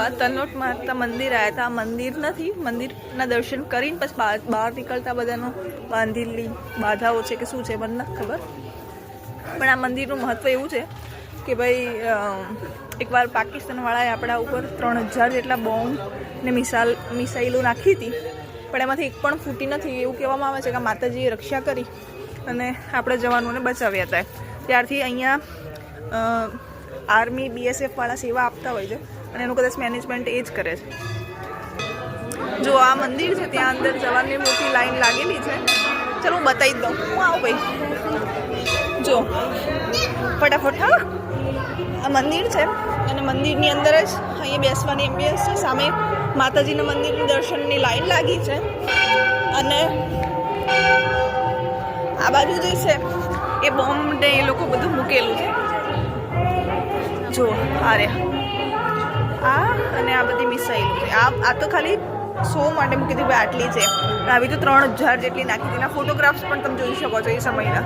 આ તનોટ માતા મંદિર આવ્યા હતા. આ મંદિર નથી, મંદિરના દર્શન કરીને પછી બહાર નીકળતા બધાનો બાંધેલી બાધાઓ છે કે શું છે મને નથી ખબર. પણ આ મંદિરનું મહત્ત્વ એવું છે કે ભાઈ એકવાર પાકિસ્તાનવાળાએ આપણા ઉપર 3000 જેટલા બોમ્બ ને મિસાઇલો નાખી હતી, પણ એમાંથી એક પણ ફૂટી નથી. એવું કહેવામાં આવે છે કે માતાજીએ રક્ષા કરી અને આપણા જવાનોને બચાવ્યા હતા. ત્યારથી અહીંયા આર્મી BSF વાળા સેવા આપતા હોય છે અને એનું કદાચ મેનેજમેન્ટ એ જ કરે છે. જો આ મંદિર છે, ત્યાં અંદર જવાની મોટી લાઈન લાગેલી છે. ચલો હું બતાવી દઉં. હું આવું ભાઈ, જો ફટાફટ. હા, આ મંદિર છે અને મંદિરની અંદર જ અહીંયા બેસવાની એમ્બિયન્સ છે. સામે માતાજીના મંદિરની દર્શનની લાઈન લાગી છે અને આ બાજુ જે છે એ બોમ્બ ને એ લોકો બધું મૂકેલું છે. જો આ રહ્યા આ અને આ બધી મિસાઇલ છે. આ તો ખાલી શો માટે મૂકી હતી, આટલી છે. આવી તો 3000 જેટલી નાખી હતી. એના ફોટોગ્રાફ્સ પણ તમે જોઈ શકો છો એ સમયના.